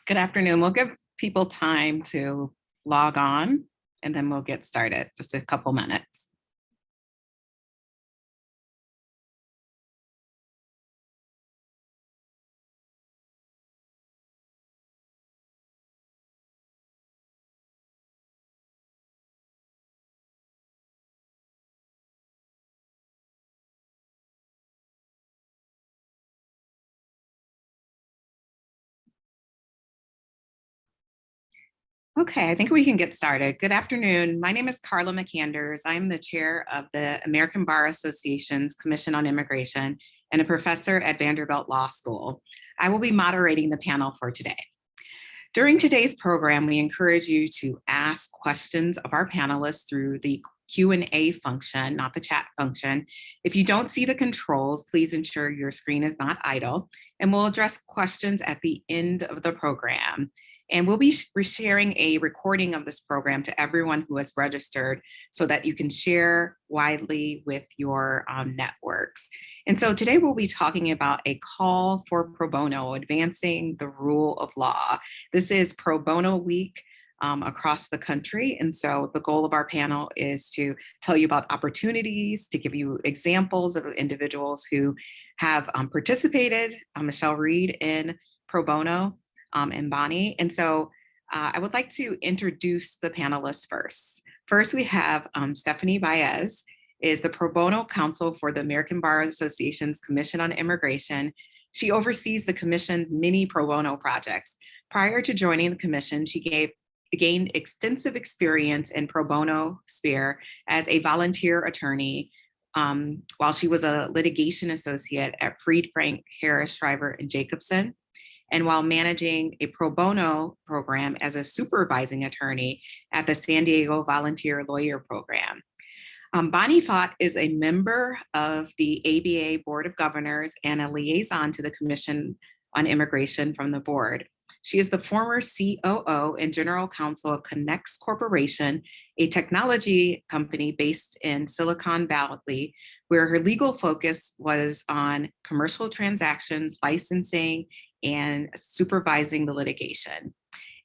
Good afternoon. We'll give people time to log on and then we'll get started, just a couple minutes. Okay, I think we can get started. Good afternoon. My name is Carla McAnders. I'm the chair of the American Bar Association's Commission on Immigration and a professor at Vanderbilt Law School. I will be moderating the panel for today. During today's program, we encourage you to ask questions of our panelists through the Q&A function, not the chat function. If you don't see the controls, please ensure your screen is not idle, and we'll address questions at the end of the program. And we'll be sharing a recording of this program to everyone who has registered so that you can share widely with your networks. And so today we'll be talking about a call for pro bono, advancing the rule of law. This is Pro Bono Week across the country. And so the goal of our panel is to tell you about opportunities, to give you examples of individuals who have participated, Michelle Reed in pro bono, and Bonnie. And so I would like to introduce the panelists first. First, we have Stephanie Baez, is the pro bono counsel for the American Bar Association's Commission on Immigration. She oversees the commission's many pro bono projects. Prior to joining the commission, she gained extensive experience in pro bono sphere as a volunteer attorney while she was a litigation associate at Fried, Frank, Harris, Shriver, and Jacobson, and while managing a pro bono program as a supervising attorney at the San Diego Volunteer Lawyer Program. Bonnie Fott is a member of the ABA Board of Governors and a liaison to the Commission on Immigration from the board. She is the former COO and General Counsel of Connex Corporation, a technology company based in Silicon Valley, where her legal focus was on commercial transactions, licensing, and supervising the litigation.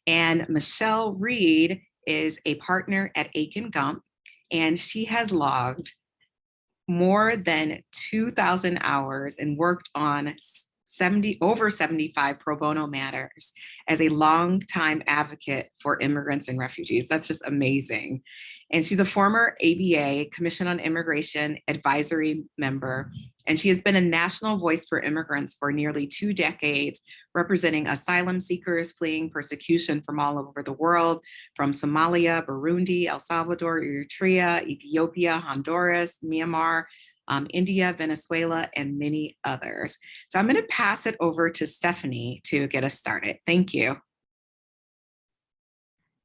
And Michelle Reed is a partner at Aiken Gump, and she has logged more than 2,000 hours and worked on over 75 pro bono matters as a longtime advocate for immigrants and refugees. That's just amazing. And she's a former ABA Commission on Immigration advisory member, and she has been a national voice for immigrants for nearly 2 decades, representing asylum seekers fleeing persecution from all over the world, from Somalia, Burundi, El Salvador, Eritrea, Ethiopia, Honduras, Myanmar, India, Venezuela, and many others. So I'm going to pass it over to Stephanie to get us started. Thank you.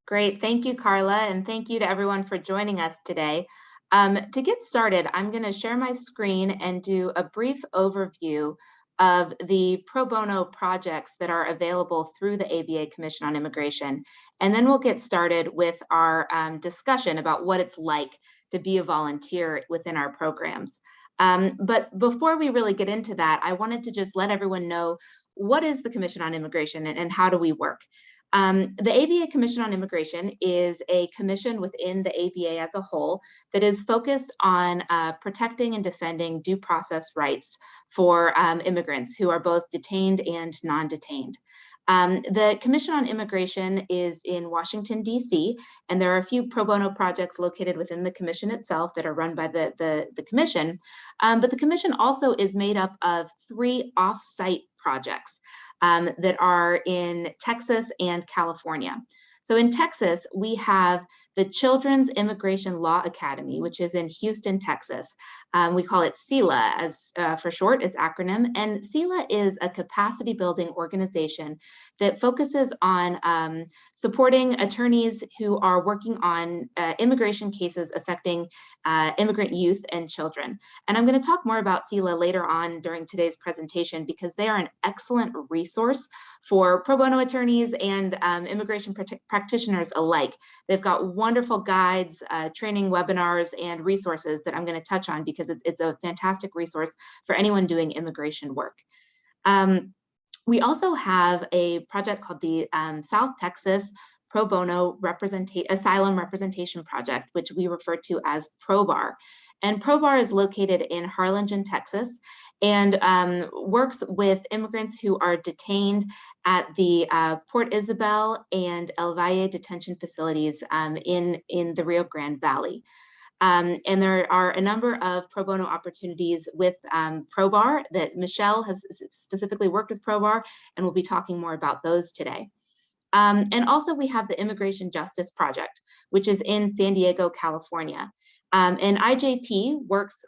Great. Thank you, Carla. And thank you to everyone for joining us today. To get started, I'm going to share my screen and do a brief overview of the pro bono projects that are available through the ABA Commission on Immigration. And then we'll get started with our discussion about what it's like to be a volunteer within our programs. But before we really get into that, I wanted to just let everyone know what is the Commission on Immigration and how do we work. The ABA Commission on Immigration is a commission within the ABA as a whole that is focused on protecting and defending due process rights for immigrants who are both detained and non-detained. The Commission on Immigration is in Washington, D.C., and there are a few pro bono projects located within the commission itself that are run by the commission. But the commission also is made up of 3 off-site projects that are in Texas and California. So in Texas, we have the Children's Immigration Law Academy, which is in Houston, Texas. We call it CILA as for short, its acronym. And CILA is a capacity building organization that focuses on supporting attorneys who are working on immigration cases affecting immigrant youth and children. And I'm going to talk more about CILA later on during today's presentation because they are an excellent resource for pro bono attorneys and immigration practitioners alike. They've got wonderful guides, training webinars, and resources that I'm going to touch on because it's a fantastic resource for anyone doing immigration work. We also have a project called the South Texas Pro Bono Asylum Representation Project, which we refer to as ProBar. And ProBar is located in Harlingen, Texas, and works with immigrants who are detained at the Port Isabel and El Valle detention facilities in the Rio Grande Valley. And there are a number of pro bono opportunities with ProBar that Michelle has specifically worked with ProBar, and we'll be talking more about those today. And also we have the Immigration Justice Project, which is in San Diego, California. And IJP works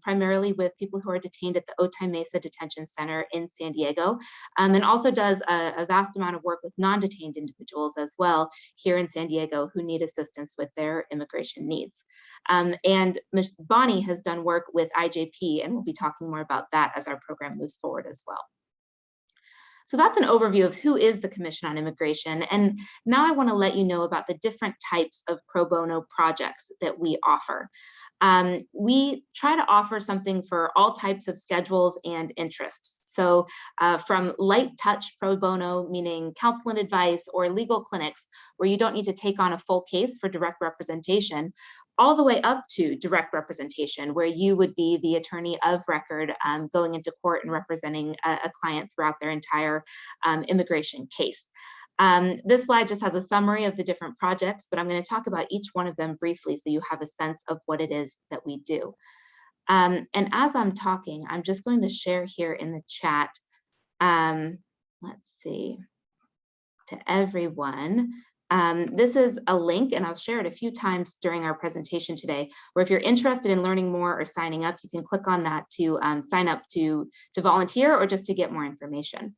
primarily with people who are detained at the Otay Mesa Detention Center in San Diego, and also does a vast amount of work with non-detained individuals as well here in San Diego who need assistance with their immigration needs. And Ms. Bonnie has done work with IJP, and we'll be talking more about that as our program moves forward as well. So that's an overview of who is the Commission on Immigration. And now I want to let you know about the different types of pro bono projects that we offer. We try to offer something for all types of schedules and interests. So from light touch pro bono, meaning counsel and advice, or legal clinics where you don't need to take on a full case for direct representation, all the way up to direct representation, where you would be the attorney of record going into court and representing a client throughout their entire immigration case. This slide just has a summary of the different projects, but I'm going to talk about each one of them briefly so you have a sense of what it is that we do. And as I'm talking, I'm just going to share here in the chat, let's see, to everyone. This is a link, and I'll share it a few times during our presentation today, where if you're interested in learning more or signing up, you can click on that to sign up to volunteer or just to get more information.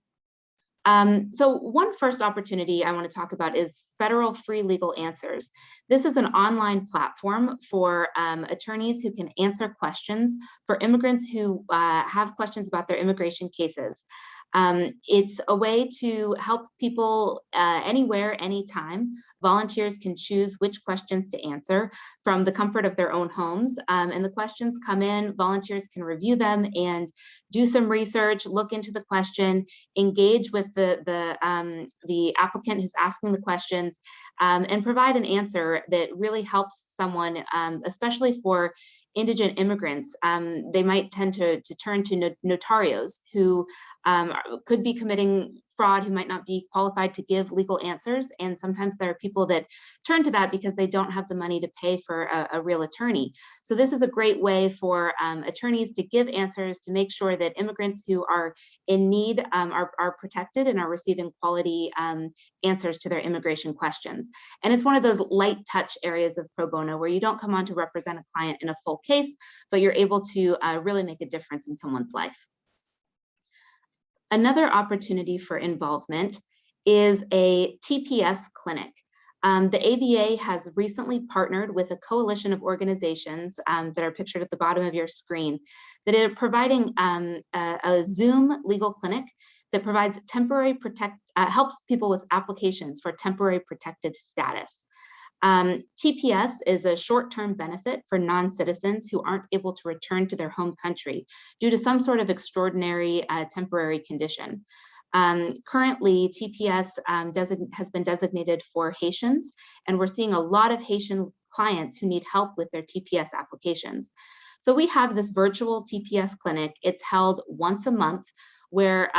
So one first opportunity I want to talk about is Federal Free Legal Answers. This is an online platform for attorneys who can answer questions for immigrants who have questions about their immigration cases. It's a way to help people anywhere, anytime. Volunteers can choose which questions to answer from the comfort of their own homes. And the questions come in, volunteers can review them and do some research, look into the question, engage with the applicant who's asking the questions, and provide an answer that really helps someone, especially for indigent immigrants. They might tend to turn to notarios who could be committing fraud, who might not be qualified to give legal answers. And sometimes there are people that turn to that because they don't have the money to pay for a real attorney. So this is a great way for attorneys to give answers, to make sure that immigrants who are in need are protected and are receiving quality answers to their immigration questions. And it's one of those light touch areas of pro bono where you don't come on to represent a client in a full case, but you're able to really make a difference in someone's life. Another opportunity for involvement is a TPS clinic. The ABA has recently partnered with a coalition of organizations that are pictured at the bottom of your screen that are providing a Zoom legal clinic that provides helps people with applications for temporary protected status. TPS is a short-term benefit for non-citizens who aren't able to return to their home country due to some sort of extraordinary temporary condition. Currently, TPS has been designated for Haitians, and we're seeing a lot of Haitian clients who need help with their TPS applications. So we have this virtual TPS clinic. It's held once a month, where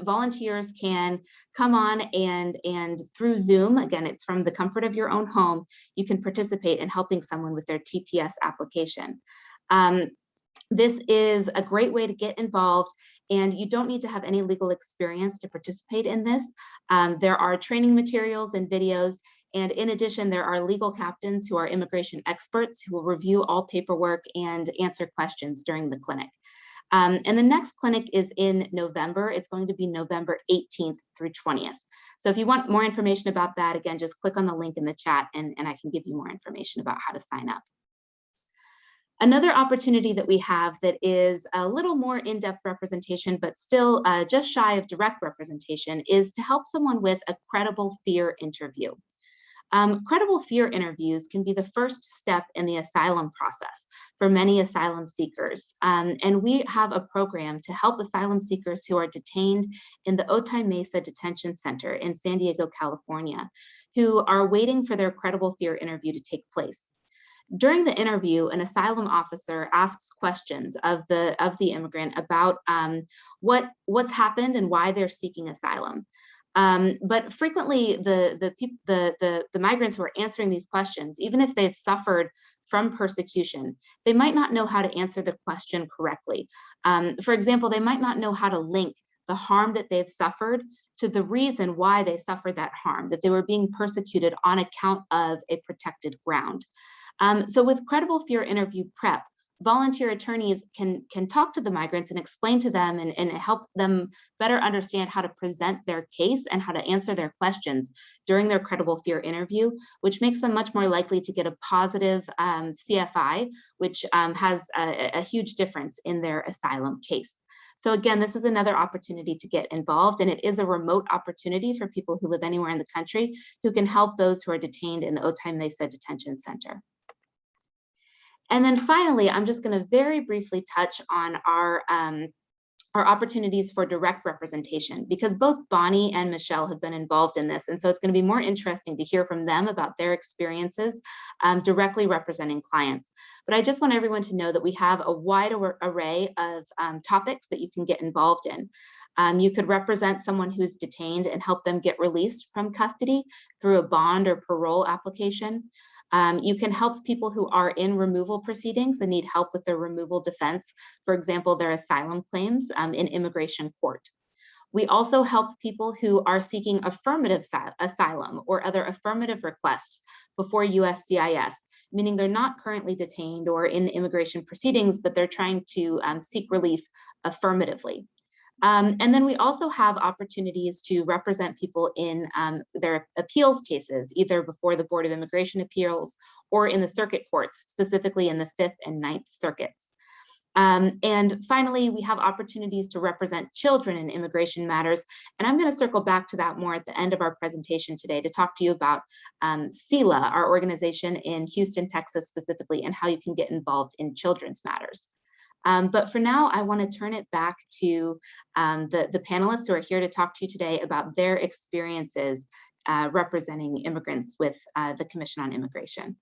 volunteers can come on and through Zoom, again, it's from the comfort of your own home, you can participate in helping someone with their TPS application. This is a great way to get involved, and you don't need to have any legal experience to participate in this. There are training materials and videos, and in addition, there are legal captains who are immigration experts who will review all paperwork and answer questions during the clinic. And the next clinic is in November. It's going to be November 18th through 20th. So if you want more information about that, again, just click on the link in the chat and I can give you more information about how to sign up. Another opportunity that we have that is a little more in-depth representation, but still just shy of direct representation, is to help someone with a credible fear interview. Credible fear interviews can be the first step in the asylum process for many asylum seekers. And we have a program to help asylum seekers who are detained in the Otay Mesa Detention Center in San Diego, California, who are waiting for their credible fear interview to take place. During the interview, an asylum officer asks questions of the immigrant about what's happened and why they're seeking asylum. But frequently, the migrants who are answering these questions, even if they've suffered from persecution, they might not know how to answer the question correctly. For example, they might not know how to link the harm that they've suffered to the reason why they suffered that harm, that they were being persecuted on account of a protected ground. So with credible fear interview prep, volunteer attorneys can talk to the migrants and explain to them and help them better understand how to present their case and how to answer their questions during their credible fear interview, which makes them much more likely to get a positive CFI, which has a huge difference in their asylum case. So again, this is another opportunity to get involved, and it is a remote opportunity for people who live anywhere in the country who can help those who are detained in the Otay Mesa Detention Center. And then finally, I'm just going to very briefly touch on our opportunities for direct representation, because both Bonnie and Michelle have been involved in this. And so it's going to be more interesting to hear from them about their experiences directly representing clients. But I just want everyone to know that we have a wide array of topics that you can get involved in. You could represent someone who's detained and help them get released from custody through a bond or parole application. You can help people who are in removal proceedings and need help with their removal defense, for example, their asylum claims in immigration court. We also help people who are seeking affirmative asylum or other affirmative requests before USCIS, meaning they're not currently detained or in immigration proceedings, but they're trying to seek relief affirmatively. And then we also have opportunities to represent people in their appeals cases, either before the Board of Immigration Appeals or in the circuit courts, specifically in the 5th and 9th circuits. And finally, we have opportunities to represent children in immigration matters. And I'm going to circle back to that more at the end of our presentation today to talk to you about SELA, our organization in Houston, Texas specifically, and how you can get involved in children's matters. But for now, I want to turn it back to the panelists who are here to talk to you today about their experiences representing immigrants with the Commission on Immigration.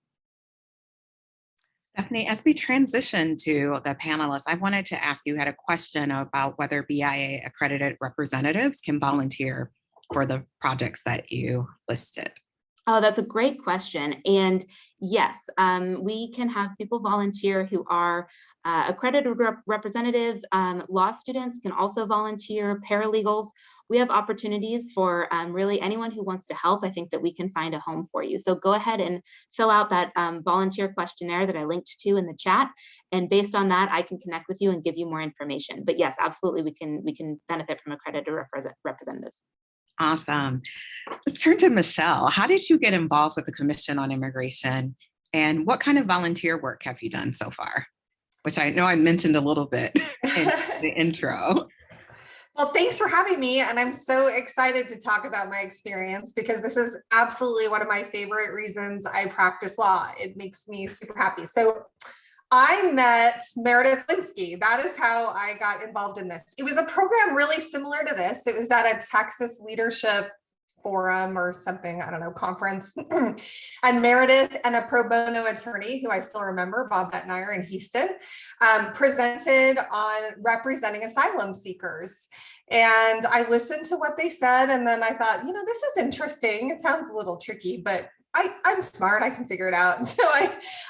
Stephanie, as we transition to the panelists, I wanted to ask you, had a question about whether BIA accredited representatives can volunteer for the projects that you listed. Oh, that's a great question. And yes, we can have people volunteer who are accredited representatives. Law students can also volunteer, paralegals. We have opportunities for really anyone who wants to help. I think that we can find a home for you. So go ahead and fill out that volunteer questionnaire that I linked to in the chat. And based on that, I can connect with you and give you more information. But yes, absolutely, we can benefit from accredited representatives. Awesome. Let's turn to Michelle. How did you get involved with the Commission on Immigration, and what kind of volunteer work have you done so far? Which I know I mentioned a little bit in the intro. Well, thanks for having me. And I'm so excited to talk about my experience because this is absolutely one of my favorite reasons I practice law. It makes me super happy. So I met Meredith Linsky. That is how I got involved in this. It was a program really similar to this. It was at a Texas leadership forum or something, I don't know, conference. And Meredith and a pro bono attorney, who I still remember, Bob Bettmeyer in Houston, presented on representing asylum seekers. And I listened to what they said. And then I thought, you know, this is interesting. It sounds a little tricky, but I'm smart, I can figure it out. So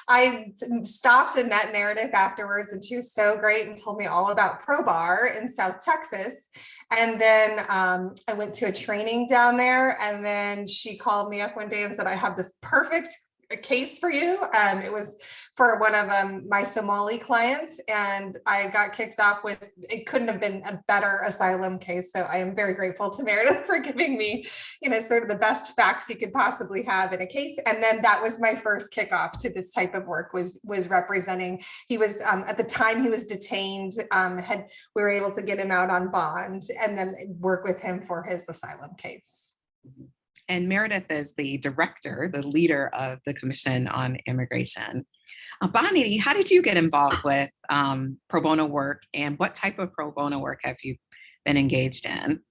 I stopped and met Meredith afterwards, and she was so great and told me all about Pro Bar in South Texas. And then I went to a training down there, and then she called me up one day and said, I have this perfect case for you. It was for one of my Somali clients, and I got kicked off with, it couldn't have been a better asylum case. So I am very grateful to Meredith for giving me, you know, sort of the best facts you could possibly have in a case. And then that was my first kickoff to this type of work, was representing. He was at the time he was detained, we were able to get him out on bond and then work with him for his asylum case. and Meredith is the director, the leader of the Commission on Immigration. Bonnie, how did you get involved with pro bono work, and what type of pro bono work have you been engaged in?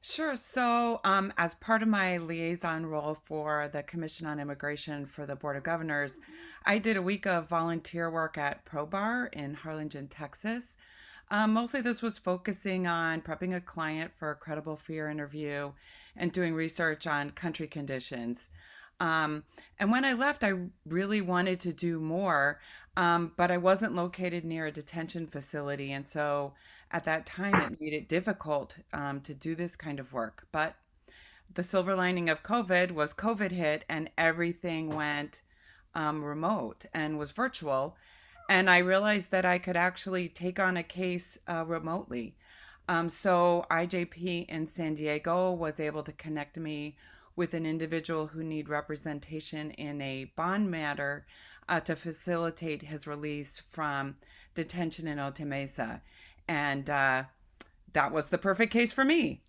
Sure. So, as part of my liaison role for the Commission on Immigration for the Board of Governors, I did a week of volunteer work at Pro Bar in Harlingen, Texas. Mostly this was focusing on prepping a client for a credible fear interview and doing research on country conditions. And when I left, I really wanted to do more, but I wasn't located near a detention facility. And so at that time, it made it difficult to do this kind of work. But the silver lining of COVID was COVID hit and everything went remote and was virtual. And I realized that I could actually take on a case remotely. So IJP in San Diego was able to connect me with an individual who need representation in a bond matter to facilitate his release from detention in Otay Mesa. And that was the perfect case for me.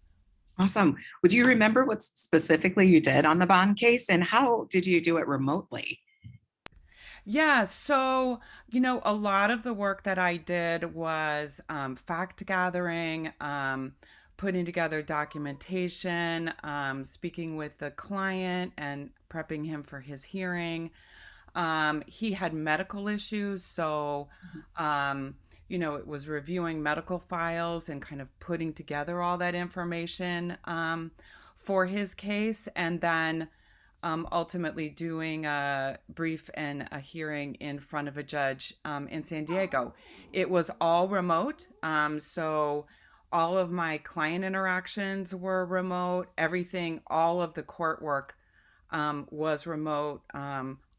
Awesome. Would you remember what specifically you did on the bond case, and how did you do it remotely? Yeah, so, a lot of the work that I did was fact gathering, putting together documentation, speaking with the client and prepping him for his hearing. He had medical issues, so, it was reviewing medical files and kind of putting together all that information for his case, and then ultimately doing a brief and a hearing in front of a judge in San Diego. It was all remote. So all of my client interactions were remote. Everything, all of the court work was remote.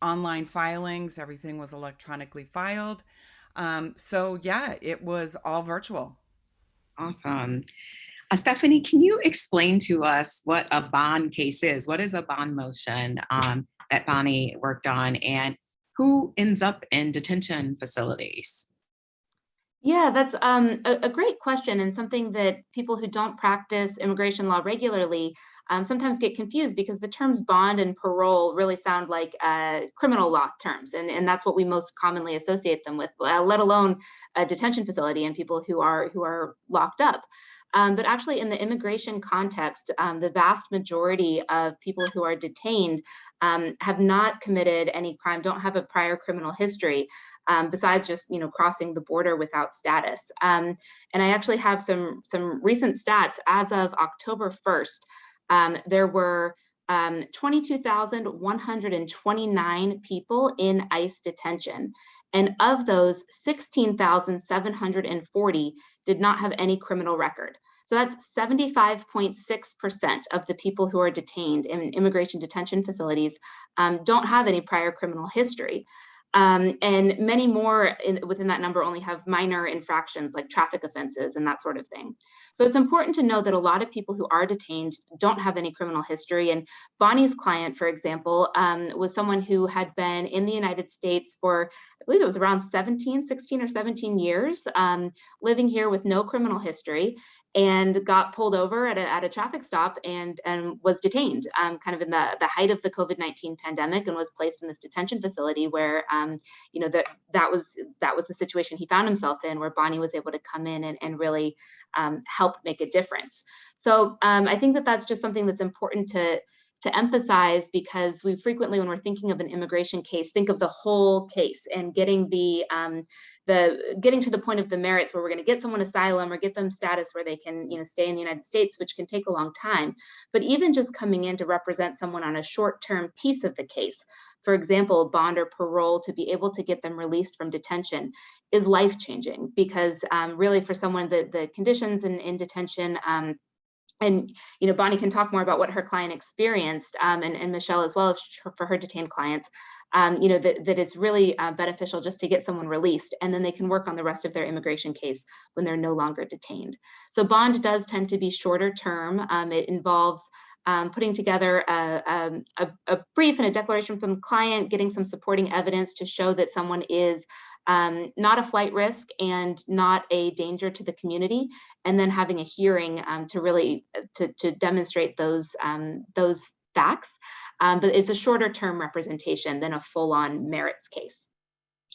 Online filings, everything was electronically filed. So yeah, it was all virtual. Awesome. Stephanie, can you explain to us what a bond case is? What is a bond motion that Bonnie worked on, and who ends up in detention facilities? Yeah, that's a great question, and something that people who don't practice immigration law regularly sometimes get confused, because the terms bond and parole really sound like criminal law terms, and that's what we most commonly associate them with, let alone a detention facility and people who are locked up. But actually, in the immigration context, the vast majority of people who are detained have not committed any crime, don't have a prior criminal history, besides just crossing the border without status. And I actually have some recent stats. As of October 1st, there were 22,129 people in ICE detention. And of those, 16,740 did not have any criminal record. So that's 75.6% of the people who are detained in immigration detention facilities don't have any prior criminal history. And many more within that number only have minor infractions like traffic offenses and that sort of thing. So it's important to know that a lot of people who are detained don't have any criminal history. And Bonnie's client, for example, was someone who had been in the United States for, I believe it was around 16 or 17 years, living here with no criminal history, and got pulled over at a traffic stop and was detained kind of in the height of the COVID-19 pandemic, and was placed in this detention facility where that was the situation he found himself in, where Bonnie was able to come in and really help make a difference. So I think that that's just something that's important to emphasize, because we frequently, when we're thinking of an immigration case, think of the whole case and getting getting to the point of the merits, where we're going to get someone asylum or get them status where they can stay in the United States, which can take a long time. But even just coming in to represent someone on a short-term piece of the case, for example, bond or parole, to be able to get them released from detention is life-changing, because really for someone, the conditions in detention, and Bonnie can talk more about what her client experienced, and Michelle as well for her detained clients, that it's really beneficial just to get someone released, and then they can work on the rest of their immigration case when they're no longer detained. So bond does tend to be shorter term. It involves putting together a brief and a declaration from the client, getting some supporting evidence to show that someone is not a flight risk and not a danger to the community, and then having a hearing to really to demonstrate those facts, but it's a shorter term representation than a full-on merits case.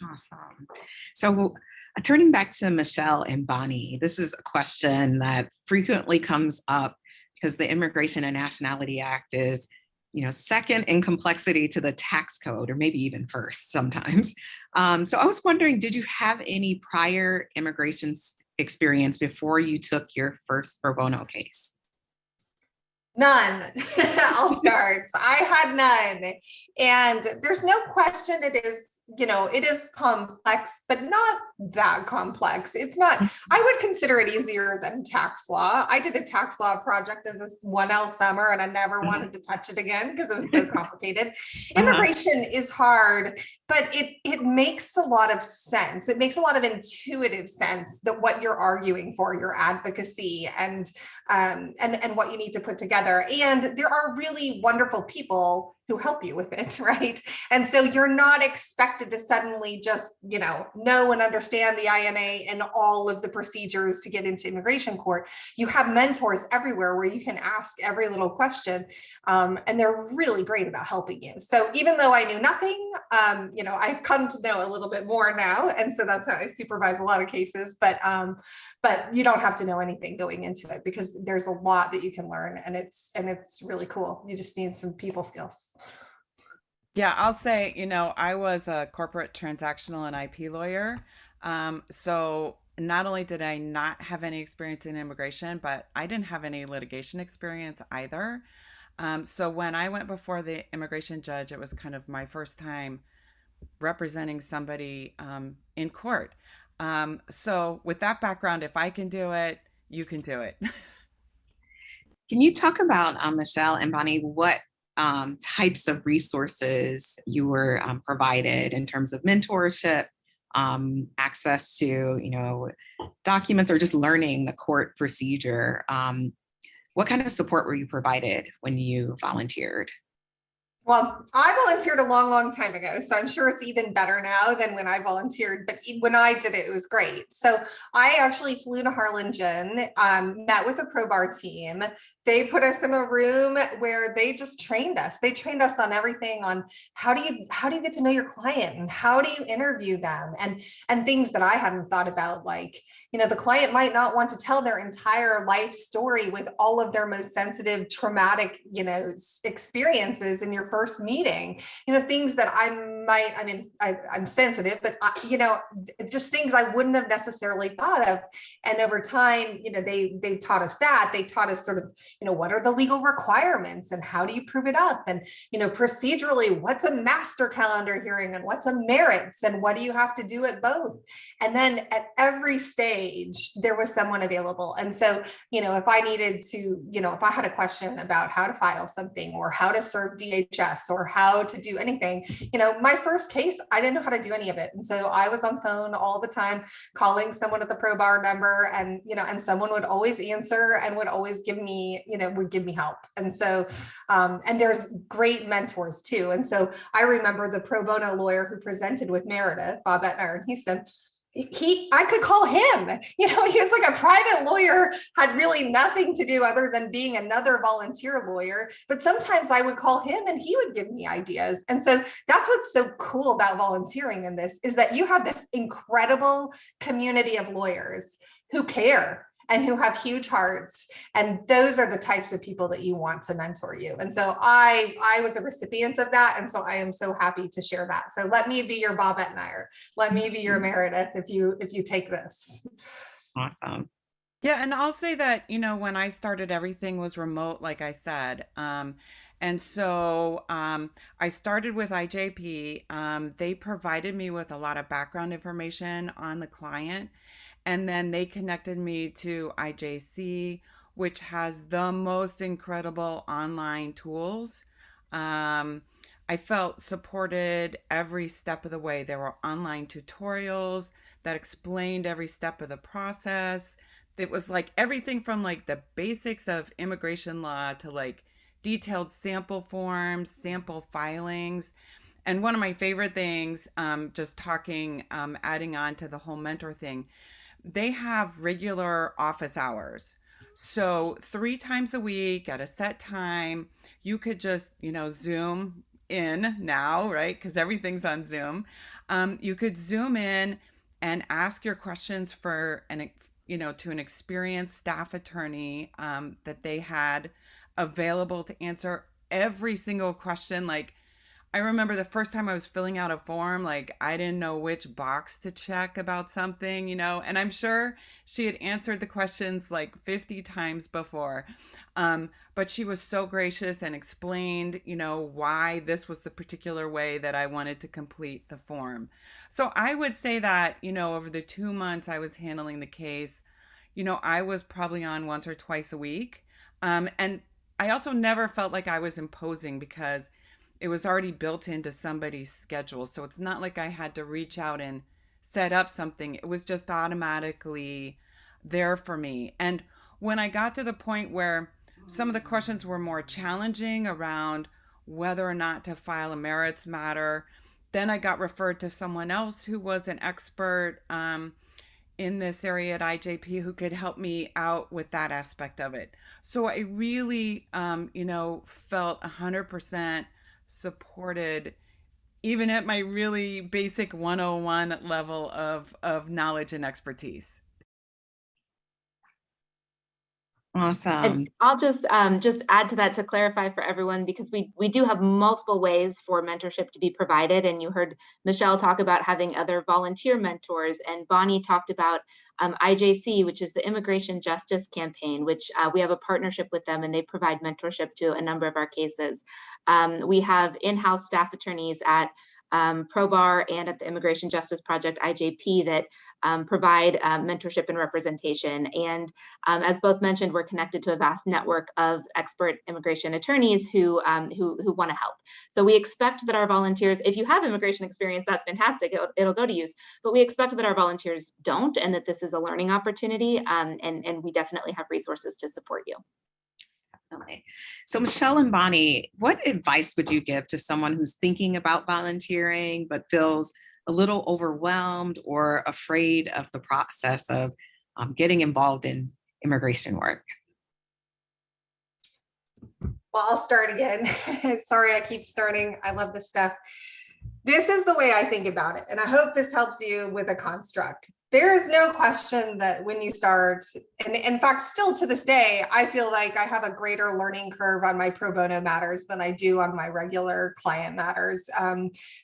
Awesome. So turning back to Michelle and Bonnie, this is a question that frequently comes up because the Immigration and Nationality Act is, second in complexity to the tax code, or maybe even first sometimes. So I was wondering, did you have any prior immigration experience before you took your first pro bono case? None. I'll start. I had none. And there's no question it is complex, but not that complex. It's not, I would consider it easier than tax law. I did a tax law project as this 1L summer and I never wanted to touch it again because it was so complicated. Immigration is hard, but it makes a lot of sense. It makes a lot of intuitive sense that what you're arguing for, your advocacy and what you need to put together. And there are really wonderful people who help you with it, right? And so you're not expected to suddenly just, know and understand the INA and all of the procedures to get into immigration court. You have mentors everywhere where you can ask every little question, and they're really great about helping you. So even though I knew nothing, I've come to know a little bit more now, and so that's how I supervise a lot of cases. But you don't have to know anything going into it because there's a lot that you can learn, and it's really cool. You just need some people skills. Yeah, I'll say, I was a corporate transactional and IP lawyer. So not only did I not have any experience in immigration, but I didn't have any litigation experience either. So when I went before the immigration judge, it was kind of my first time representing somebody in court. So with that background, if I can do it, you can do it. Can you talk about, Michelle and Bonnie, what types of resources you were provided in terms of mentorship, access to, documents, or just learning the court procedure? What kind of support were you provided when you volunteered? Well, I volunteered a long, long time ago, so I'm sure it's even better now than when I volunteered, but when I did it, it was great. So I actually flew to Harlingen, met with the pro bar team. They put us in a room where they just trained us. They trained us on everything, on how do you get to know your client and how do you interview them, and things that I hadn't thought about, like, the client might not want to tell their entire life story with all of their most sensitive, traumatic, experiences in your first meeting, things that I'm sensitive, but just things I wouldn't have necessarily thought of. And over time, they taught us that. They taught us sort of, what are the legal requirements and how do you prove it up? And, procedurally, what's a master calendar hearing and what's a merits and what do you have to do at both? And then at every stage, there was someone available. And so, if I needed to, if I had a question about how to file something or how to serve DHS or how to do anything, my first case, I didn't know how to do any of it. And so I was on phone all the time, calling someone at the pro bar number, and, and someone would always answer and would always give me, would give me help. And so, and there's great mentors too. And so I remember the pro bono lawyer who presented with Meredith, Bob Etner, and he said, I could call him, he was like a private lawyer, had really nothing to do other than being another volunteer lawyer. But sometimes I would call him and he would give me ideas. And so that's what's so cool about volunteering in this, is that you have this incredible community of lawyers who care and who have huge hearts. And those are the types of people that you want to mentor you. And so I was a recipient of that. And so I am so happy to share that. So let me be your Bob Etner. Let me be your Meredith if you take this. Awesome. Yeah, and I'll say that, when I started, everything was remote, like I said. And so I started with IJP. They provided me with a lot of background information on the client. And then they connected me to IJC, which has the most incredible online tools. I felt supported every step of the way. There were online tutorials that explained every step of the process. It was like everything from like the basics of immigration law to like detailed sample forms, sample filings. And one of my favorite things, just talking, adding on to the whole mentor thing, they have regular office hours. So 3 times a week at a set time, you could just, Zoom in now, right? Because everything's on Zoom. You could Zoom in and ask your questions to an experienced staff attorney that they had available to answer every single question. Like, I remember the first time I was filling out a form, like I didn't know which box to check about something, and I'm sure she had answered the questions like 50 times before. But she was so gracious and explained, why this was the particular way that I wanted to complete the form. So I would say that, over the 2 months I was handling the case, I was probably on once or twice a week. And I also never felt like I was imposing because it was already built into somebody's schedule. So it's not like I had to reach out and set up something. It was just automatically there for me. And when I got to the point where some of the questions were more challenging around whether or not to file a merits matter, then I got referred to someone else who was an expert in this area at IJP who could help me out with that aspect of it. So I really, felt 100% supported, even at my really basic 101 level of knowledge and expertise. Awesome. And I'll just add to that to clarify for everyone, because we do have multiple ways for mentorship to be provided. And you heard Michelle talk about having other volunteer mentors, and Bonnie talked about IJC, which is the Immigration Justice Campaign, which we have a partnership with them, and they provide mentorship to a number of our cases. We have in-house staff attorneys at Pro Bar and at the Immigration Justice Project, IJP, that provide mentorship and representation. And as both mentioned, we're connected to a vast network of expert immigration attorneys who want to help. So we expect that our volunteers, if you have immigration experience, that's fantastic, it'll go to use. But we expect that our volunteers don't, and that this is a learning opportunity, and we definitely have resources to support you. Okay. So Michelle and Bonnie, what advice would you give to someone who's thinking about volunteering but feels a little overwhelmed or afraid of the process of getting involved in immigration work? Well, I'll start again. Sorry, I keep starting. I love this stuff. This is the way I think about it, and I hope this helps you with a construct. There is no question that when you start, and in fact, still to this day, I feel like I have a greater learning curve on my pro bono matters than I do on my regular client matters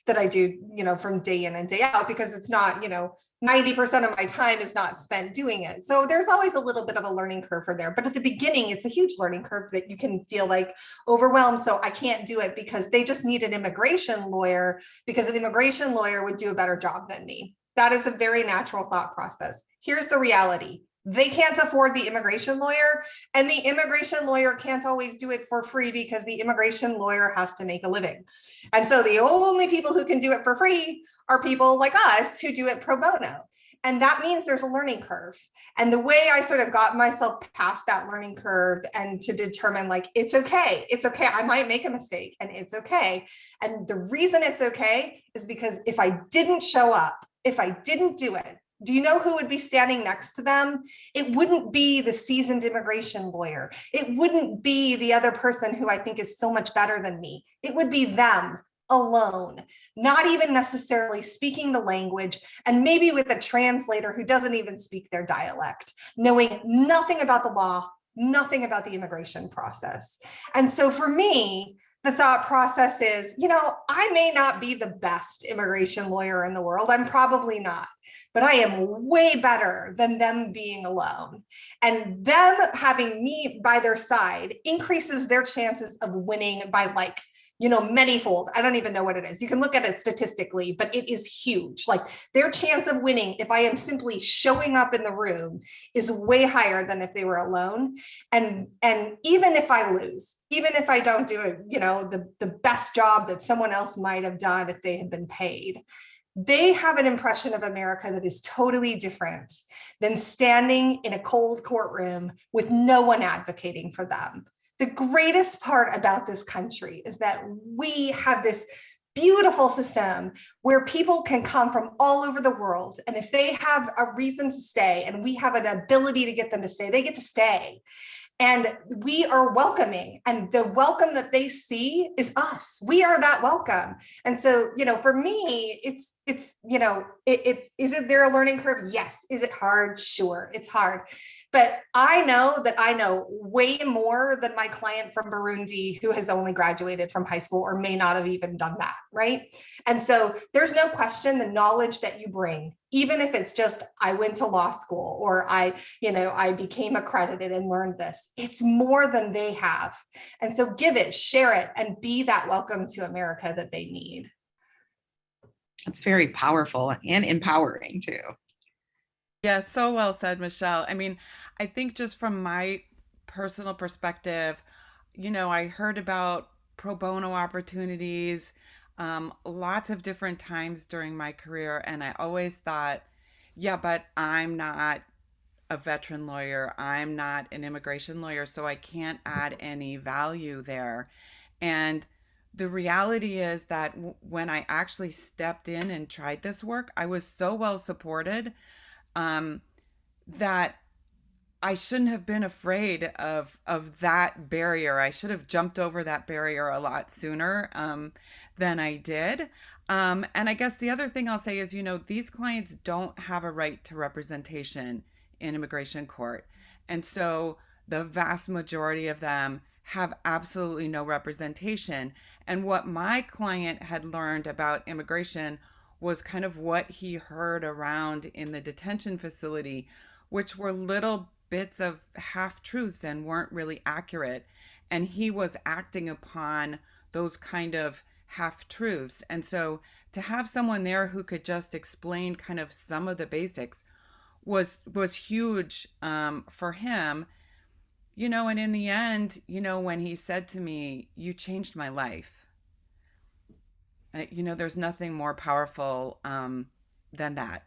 that I do, from day in and day out, because it's not, 90% of my time is not spent doing it. So there's always a little bit of a learning curve for there. But at the beginning, it's a huge learning curve that you can feel like overwhelmed. So I can't do it because they just need an immigration lawyer, because an immigration lawyer would do a better job than me. That is a very natural thought process. Here's the reality. They can't afford the immigration lawyer, and the immigration lawyer can't always do it for free because the immigration lawyer has to make a living. And so the only people who can do it for free are people like us who do it pro bono. And that means there's a learning curve. And the way I sort of got myself past that learning curve and to determine, like, it's okay. I might make a mistake, and it's okay. And the reason it's okay is because if I didn't show up, if I didn't do it, do you know who would be standing next to them? It wouldn't be the seasoned immigration lawyer. It wouldn't be the other person who I think is so much better than me. It would be them alone, not even necessarily speaking the language, and maybe with a translator who doesn't even speak their dialect, knowing nothing about the law, nothing about the immigration process. And so for me, the thought process is, I may not be the best immigration lawyer in the world. I'm probably not, but I am way better than them being alone. And them having me by their side increases their chances of winning by manyfold. I don't even know what it is. You can look at it statistically, but it is huge. Like, their chance of winning, if I am simply showing up in the room, is way higher than if they were alone. And even if I lose, even if I don't do it, the best job that someone else might have done if they had been paid, they have an impression of America that is totally different than standing in a cold courtroom with no one advocating for them. The greatest part about this country is that we have this beautiful system where people can come from all over the world. And if they have a reason to stay and we have an ability to get them to stay, they get to stay. And we are welcoming, and the welcome that they see is us. We are that welcome. And so, for me, is it there a learning curve? Yes. Is it hard? Sure, it's hard. But I know way more than my client from Burundi who has only graduated from high school or may not have even done that, right? And so there's no question the knowledge that you bring, even if it's just, I went to law school or I became accredited and learned this, it's more than they have. And so give it, share it, and be that welcome to America that they need. That's very powerful and empowering too. Yeah, so well said, Michelle. I mean, I think just from my personal perspective, I heard about pro bono opportunities lots of different times during my career. And I always thought, yeah, but I'm not a veteran lawyer. I'm not an immigration lawyer, so I can't add any value there. And the reality is that when I actually stepped in and tried this work, I was so well supported um, that I shouldn't have been afraid of that barrier. I should have jumped over that barrier a lot sooner than I did. And I guess the other thing I'll say is, these clients don't have a right to representation in immigration court. And so the vast majority of them have absolutely no representation. And what my client had learned about immigration was kind of what he heard around in the detention facility, which were little bits of half truths and weren't really accurate. And he was acting upon those kind of half truths. And so to have someone there who could just explain kind of some of the basics was huge for him. And in the end, when he said to me, "You changed my life," there's nothing more powerful than that.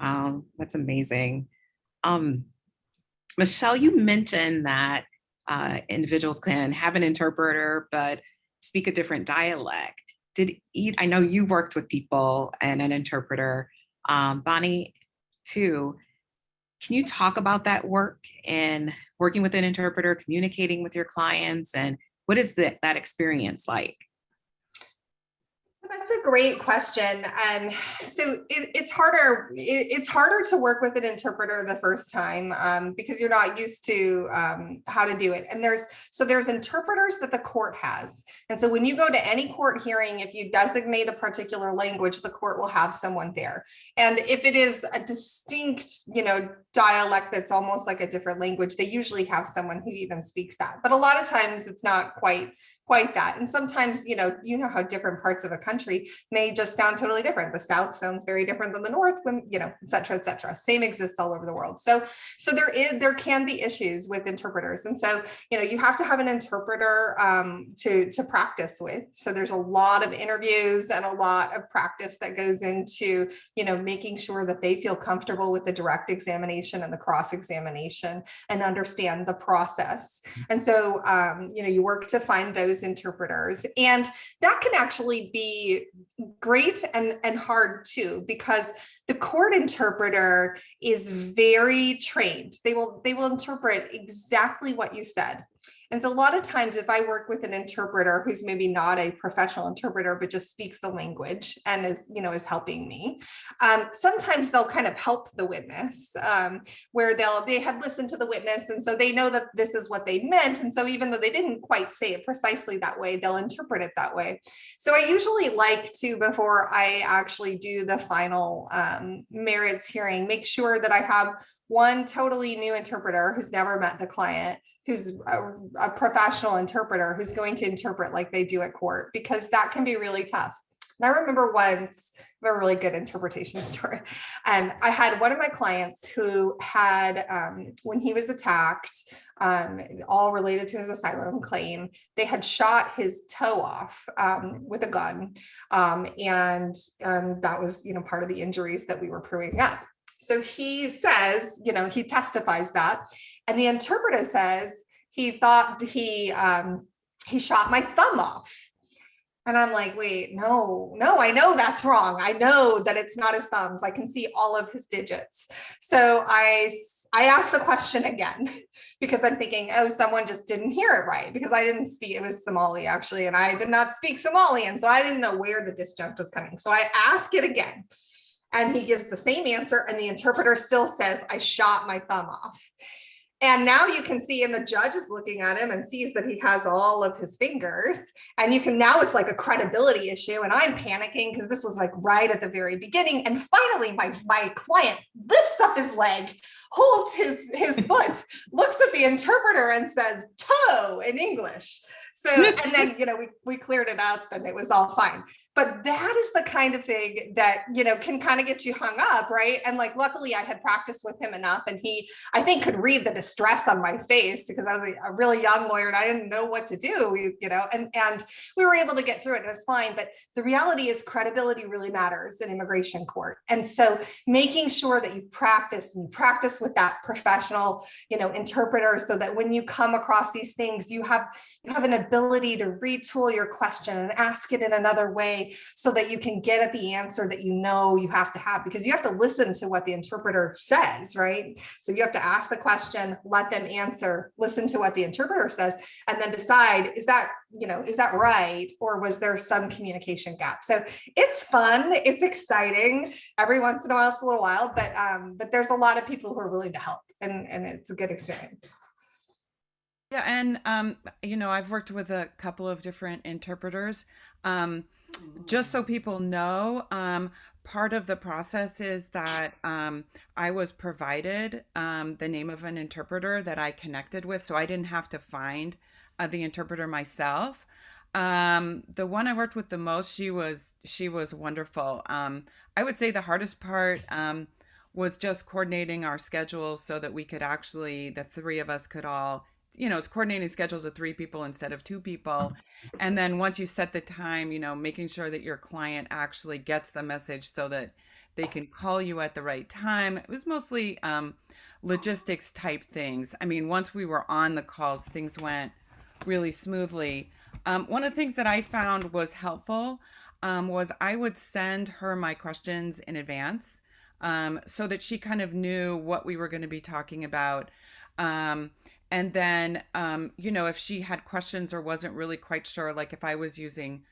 Wow, that's amazing. Um, Michelle, you mentioned that individuals can have an interpreter, but speak a different dialect. I know you worked with people and an interpreter, Bonnie, too. Can you talk about that work and working with an interpreter, communicating with your clients, and what is that experience like? That's a great question. So it's harder. It's harder to work with an interpreter the first time because you're not used to how to do it. And there's interpreters that the court has. And so when you go to any court hearing, if you designate a particular language, the court will have someone there. And if it is a distinct, dialect that's almost like a different language, they usually have someone who even speaks that. But a lot of times it's not quite that. And sometimes, how different parts of a country may just sound totally different. The South sounds very different than the North, when, et cetera, et cetera. Same exists all over the world. So there can be issues with interpreters. And so, you have to have an interpreter to practice with. So there's a lot of interviews and a lot of practice that goes into, making sure that they feel comfortable with the direct examination and the cross-examination and understand the process. And so, you work to find those interpreters, and that can actually be great and hard too, because the court interpreter is very trained. They will interpret exactly what you said. And so a lot of times if I work with an interpreter who's maybe not a professional interpreter, but just speaks the language and is helping me, sometimes they'll kind of help the witness where they had listened to the witness. And so they know that this is what they meant. And so even though they didn't quite say it precisely that way, they'll interpret it that way. So I usually like to, before I actually do the final merits hearing, make sure that I have one totally new interpreter who's never met the client, who's a professional interpreter who's going to interpret like they do at court, because that can be really tough. And I remember once, I have a really good interpretation story. I had one of my clients who had, when he was attacked, all related to his asylum claim, they had shot his toe off with a gun. And that was, part of the injuries that we were proving up. So he says, he testifies that, and the interpreter says he thought he shot my thumb off. And I'm like, wait, no, I know that's wrong. I know that it's not his thumbs. I can see all of his digits. So I asked the question again because I'm thinking, oh, someone just didn't hear it right because I didn't speak. It was Somali actually, and I did not speak Somali. And so I didn't know where the disjunct was coming. So I ask it again and he gives the same answer. And the interpreter still says, I shot my thumb off. And now you can see, and the judge is looking at him and sees that he has all of his fingers. And you can, now it's like a credibility issue. And I'm panicking because this was like right at the very beginning. And finally, my client lifts up his leg, holds his foot, looks at the interpreter and says, toe in English. So, and then, we cleared it up and it was all fine. But that is the kind of thing that, can kind of get you hung up, right? And like, luckily I had practiced with him enough and he, I think, could read the distress on my face because I was a really young lawyer and I didn't know what to do, and we were able to get through it and it was fine. But the reality is credibility really matters in immigration court. And so making sure that you practice with that professional, interpreter so that when you come across these things, you have an ability to retool your question and ask it in another way so that you can get at the answer that you have to have, because you have to listen to what the interpreter says, right? So you have to ask the question, let them answer, listen to what the interpreter says, and then decide, is that right? Or was there some communication gap? So it's fun, it's exciting. Every once in a while, it's a little wild, but there's a lot of people who are willing to help and it's a good experience. Yeah, and I've worked with a couple of different interpreters. Just so people know, part of the process is that I was provided the name of an interpreter that I connected with, so I didn't have to find the interpreter myself. The one I worked with the most, she was wonderful. I would say the hardest part was just coordinating our schedules so that we could actually, the three of us could all, it's coordinating schedules of 3 people instead of 2 people. And then once you set the time, making sure that your client actually gets the message so that they can call you at the right time. It was mostly logistics type things. I mean, once we were on the calls, things went really smoothly. One of the things that I found was helpful was I would send her my questions in advance so that she kind of knew what we were going to be talking about. And then, if she had questions or wasn't really quite sure, like if I was using,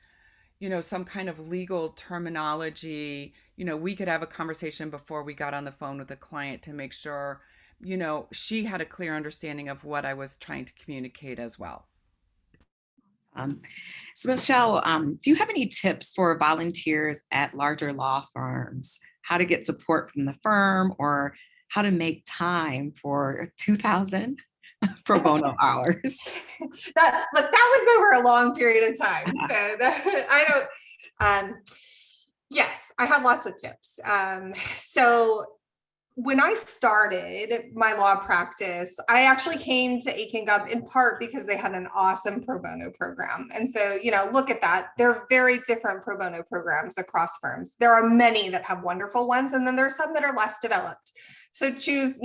some kind of legal terminology, we could have a conversation before we got on the phone with the client to make sure, she had a clear understanding of what I was trying to communicate as well. So Michelle, do you have any tips for volunteers at larger law firms, how to get support from the firm or how to make time for 2,000 pro bono hours? That was over a long period of time. So yes, I have lots of tips. So when I started my law practice, I actually came to Aiken Gov in part because they had an awesome pro bono program. And so, look at that. There are very different pro bono programs across firms. There are many that have wonderful ones, and then there's some that are less developed. So choose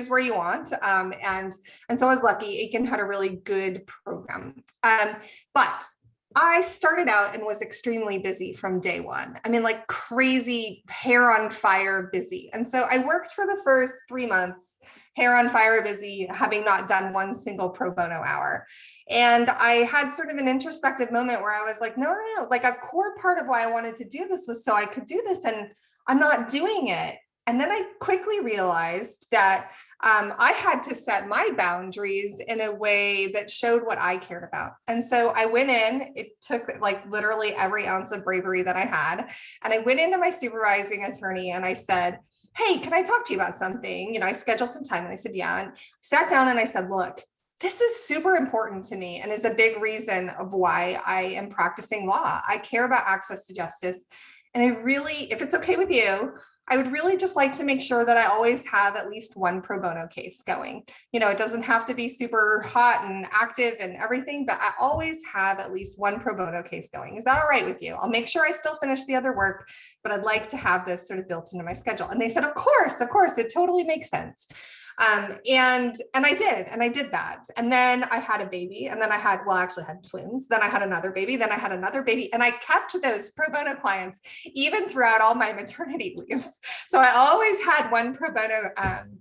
where you want. And so I was lucky. Aiken had a really good program. But I started out and was extremely busy from day one. I mean, like crazy, hair on fire busy. And so I worked for the first 3 months, hair on fire busy, having not done one single pro bono hour. And I had sort of an introspective moment where I was like, no, like a core part of why I wanted to do this was so I could do this, and I'm not doing it. And then I quickly realized that I had to set my boundaries in a way that showed what I cared about. And so I went in, it took like literally every ounce of bravery that I had. And I went into my supervising attorney and I said, hey, can I talk to you about something? I scheduled some time and I said, yeah. And sat down and I said, look, this is super important to me and is a big reason of why I am practicing law. I care about access to justice. And I really, if it's okay with you, I would really just like to make sure that I always have at least one pro bono case going. It doesn't have to be super hot and active and everything, but I always have at least one pro bono case going. Is that all right with you? I'll make sure I still finish the other work, but I'd like to have this sort of built into my schedule. And they said, of course, it totally makes sense. And I did that. And then I had a baby, and then I had, well, I actually had twins. Then I had another baby, then I had another baby, and I kept those pro bono clients even throughout all my maternity leaves. So I always had one pro bono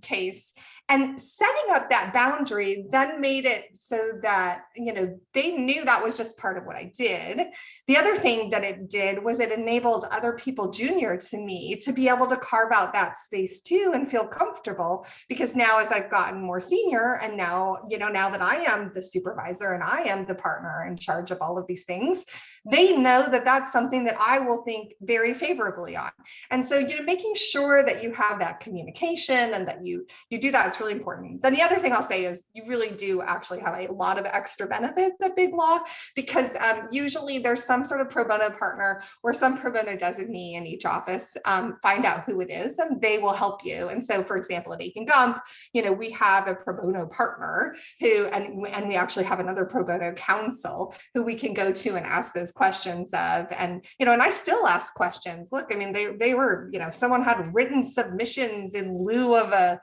case. And setting up that boundary then made it so that, they knew that was just part of what I did. The other thing that it did was it enabled other people junior to me to be able to carve out that space too and feel comfortable, because now as I've gotten more senior, and now, now that I am the supervisor and I am the partner in charge of all of these things, they know that that's something that I will think very favorably on. And so, making sure that you have that communication and that you do that is really important. Then the other thing I'll say is you really do actually have a lot of extra benefits at Big Law, because usually there's some sort of pro bono partner or some pro bono designee in each office. Find out who it is and they will help you. And so, for example, at Aiken Gump, we have a pro bono partner who, and we actually have another pro bono counsel who we can go to and ask those questions of. And, and I still ask questions. Look, I mean, they were, someone had written submissions in lieu of a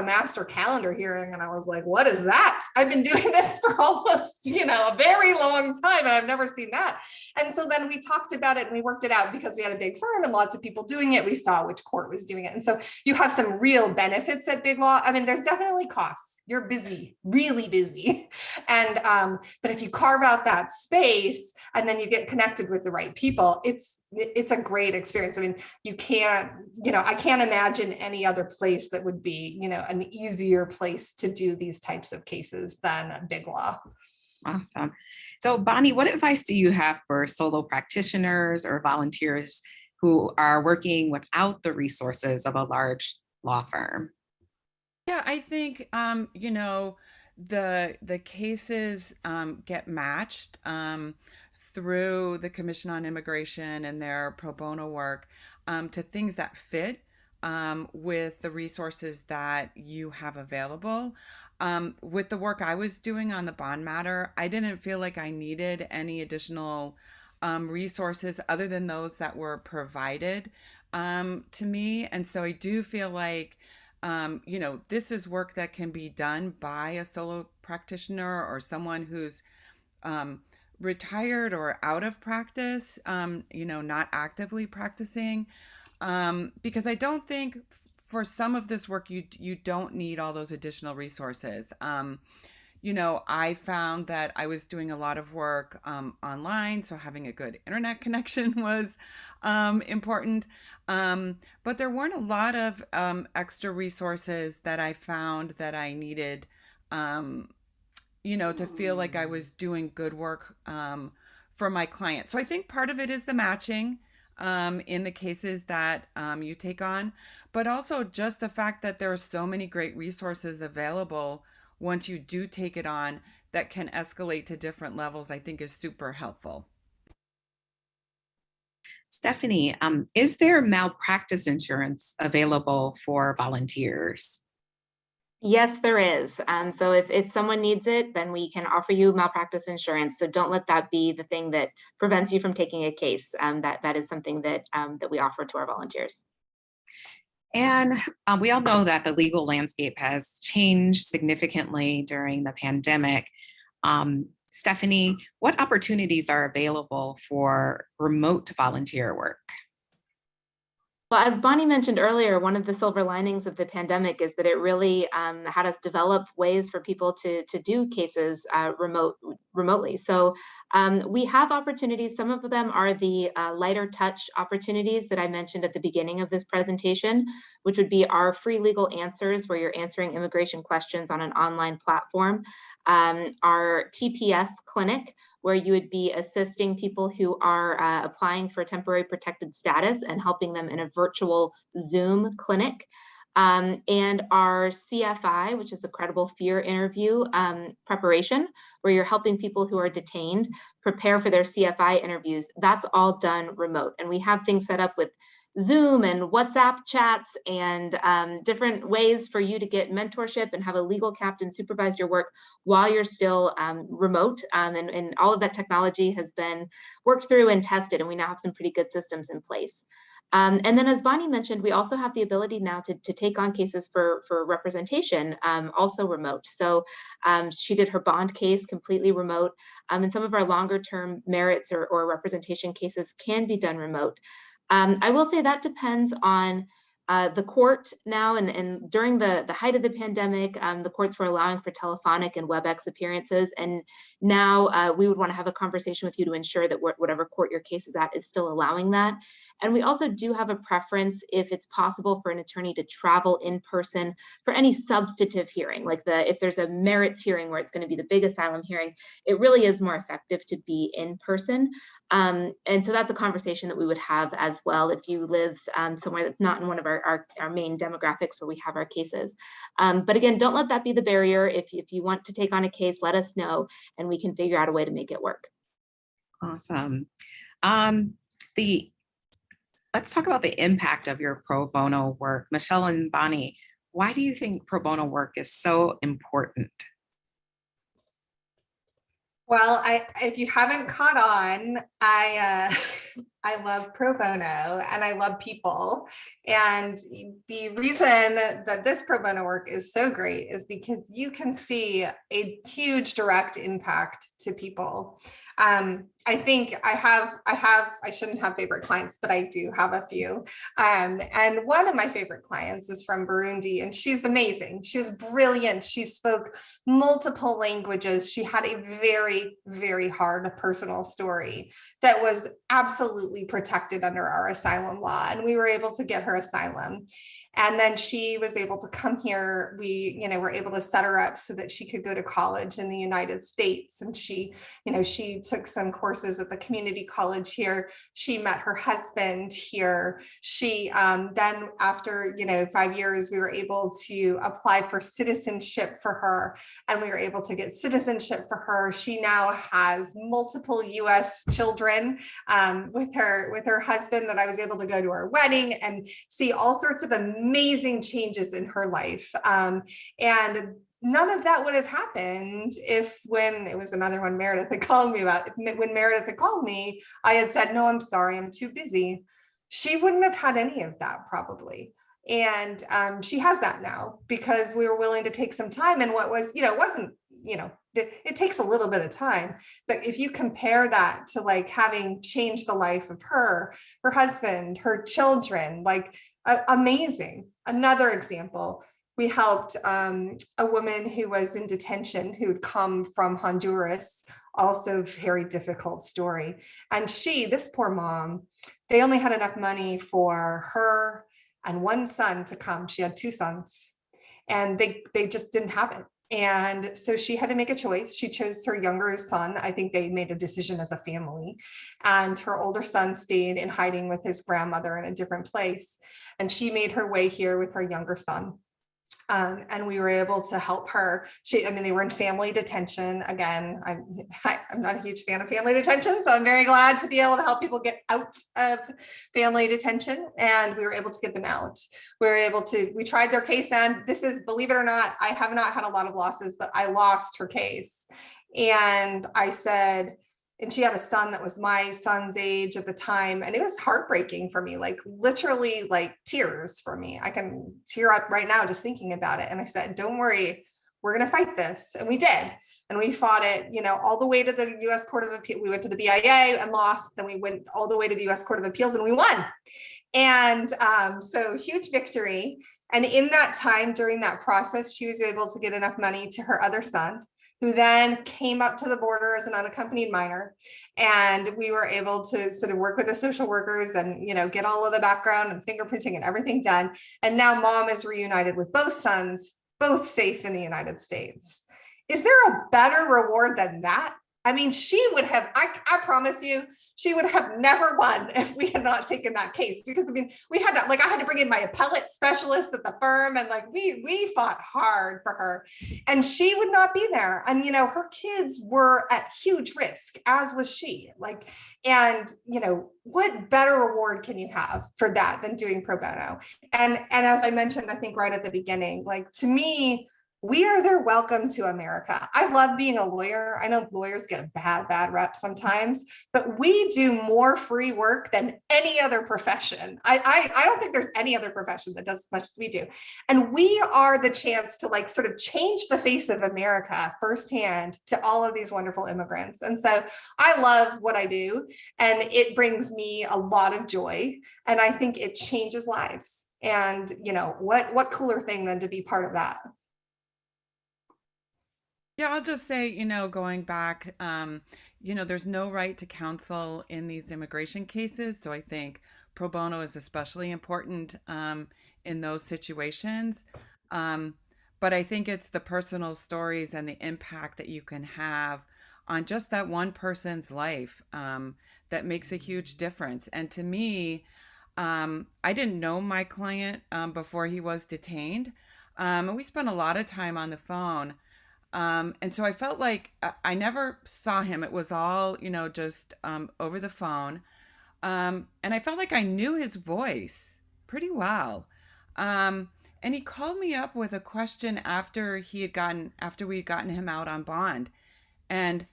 master calendar hearing. And I was like, what is that? I've been doing this for almost, a very long time, and I've never seen that. And so then we talked about it and we worked it out, because we had a big firm and lots of people doing it. We saw which court was doing it. And so you have some real benefits at Big Law. I mean, there's definitely costs. You're busy, really busy. And, but if you carve out that space and then you get connected with the right people, it's a great experience. I mean, I can't imagine any other place that would be, an easier place to do these types of cases than Big Law. Awesome. So Bonnie, what advice do you have for solo practitioners or volunteers who are working without the resources of a large law firm? Yeah, I think, the cases get matched through the Commission on Immigration and their pro bono work to things that fit with the resources that you have available. With the work I was doing on the bond matter, I didn't feel like I needed any additional resources other than those that were provided to me. And so I do feel like, this is work that can be done by a solo practitioner or someone who's retired or out of practice, not actively practicing. Because I don't think for some of this work, you don't need all those additional resources. I found that I was doing a lot of work online, so having a good internet connection was important. But there weren't a lot of extra resources that I found that I needed, to feel like I was doing good work for my client. So I think part of it is the matching in the cases that you take on, but also just the fact that there are so many great resources available once you do take it on that can escalate to different levels, I think is super helpful. Stephanie, is there malpractice insurance available for volunteers? Yes, there is. So if someone needs it, then we can offer you malpractice insurance. So don't let that be the thing that prevents you from taking a case. That is something that we offer to our volunteers. And we all know that the legal landscape has changed significantly during the pandemic. Stephanie, what opportunities are available for remote volunteer work? Well, as Bonnie mentioned earlier, one of the silver linings of the pandemic is that it really had us develop ways for people to do cases remotely. So we have opportunities. Some of them are the lighter touch opportunities that I mentioned at the beginning of this presentation, which would be our free legal answers, where you're answering immigration questions on an online platform. Our TPS Clinic, where you would be assisting people who are applying for temporary protected status and helping them in a virtual Zoom clinic. And our CFI, which is the credible fear interview preparation, where you're helping people who are detained prepare for their CFI interviews. That's all done remote. And we have things set up with Zoom and WhatsApp chats and different ways for you to get mentorship and have a legal captain supervise your work while you're still remote. And all of that technology has been worked through and tested, and we now have some pretty good systems in place. And then, as Bonnie mentioned, we also have the ability now to take on cases for representation, also remote. So she did her bond case completely remote, and some of our longer term merits or representation cases can be done remote. I will say that depends on the court now, and during the height of the pandemic, the courts were allowing for telephonic and WebEx appearances, and now we would want to have a conversation with you to ensure that whatever court your case is at is still allowing that. And we also do have a preference, if it's possible, for an attorney to travel in person for any substantive hearing, like if there's a merits hearing where it's going to be the big asylum hearing, it really is more effective to be in person. And so that's a conversation that we would have as well if you live somewhere that's not in one of our main demographics where we have our cases. But again, don't let that be the barrier. If you want to take on a case, let us know and we can figure out a way to make it work. Awesome. Let's talk about the impact of your pro bono work. Michelle and Bonnie, why do you think pro bono work is so important? Well, if you haven't caught on, I love pro bono and I love people. And the reason that this pro bono work is so great is because you can see a huge direct impact to people. I think I shouldn't have favorite clients, but I do have a few. And one of my favorite clients is from Burundi, and she's amazing. She's brilliant. She spoke multiple languages. She had a very, very hard personal story that was absolutely protected under our asylum law. And we were able to get her asylum. And then she was able to come here. We, were able to set her up so that she could go to college in the United States. And she took some courses at the community college here. She met her husband here. She then after, 5 years, we were able to apply for citizenship for her. And we were able to get citizenship for her. She now has multiple US children with her husband, that I was able to go to her wedding and see all sorts of amazing changes in her life. And none of that would have happened when it was another one Meredith had called me about. When Meredith had called me, I had said, no, I'm sorry, I'm too busy. She wouldn't have had any of that probably. And she has that now because we were willing to take some time. And what was, it wasn't, it takes a little bit of time, but if you compare that to like having changed the life of her husband, her children, like amazing. Another example, we helped a woman who was in detention who'd come from Honduras, also very difficult story. And this poor mom, they only had enough money for her and one son to come. She had two sons and they just didn't have it. And so she had to make a choice. She chose her younger son. I think they made a decision as a family. And her older son stayed in hiding with his grandmother in a different place. And she made her way here with her younger son. And we were able to help her. They were in family detention. Again, I'm not a huge fan of family detention, so I'm very glad to be able to help people get out of family detention. And we were able to get them out. We tried their case, and this is, believe it or not, I have not had a lot of losses, but I lost her case. And I said, and she had a son that was my son's age at the time. And it was heartbreaking for me, like literally like tears for me. I can tear up right now just thinking about it. And I said, don't worry, we're going to fight this. And we did. And we fought it, all the way to the US Court of Appeal. We went to the BIA and lost. Then we went all the way to the US Court of Appeals and we won. And so huge victory. And in that time, during that process, she was able to get enough money to her other son, who then came up to the border as an unaccompanied minor. And we were able to sort of work with the social workers and, get all of the background and fingerprinting and everything done. And now mom is reunited with both sons, both safe in the United States. Is there a better reward than that? I mean, she would have, I promise you, she would have never won if we had not taken that case, because I mean, we had to, like, I had to bring in my appellate specialist at the firm, and like, we fought hard for her, and she would not be there. And, you know, her kids were at huge risk, as was she, like, and, you know, what better reward can you have for that than doing pro bono? And as I mentioned, I think right at the beginning, like, to me, we are their welcome to America. I love being a lawyer. I know lawyers get a bad rep sometimes, but we do more free work than any other profession. I don't think there's any other profession that does as much as we do. And we are the chance to like sort of change the face of America firsthand to all of these wonderful immigrants. And so I love what I do, and it brings me a lot of joy. And I think it changes lives. And, you know, what cooler thing than to be part of that? Yeah, I'll just say, you know, going back, you know, there's no right to counsel in these immigration cases. So I think pro bono is especially important in those situations. But I think it's the personal stories and the impact that you can have on just that one person's life that makes a huge difference. And to me, I didn't know my client before he was detained. And we spent a lot of time on the phone. And so I felt like I never saw him. It was all, you know, just over the phone. And I felt like I knew his voice pretty well. And he called me up with a question after we had gotten him out on bond. And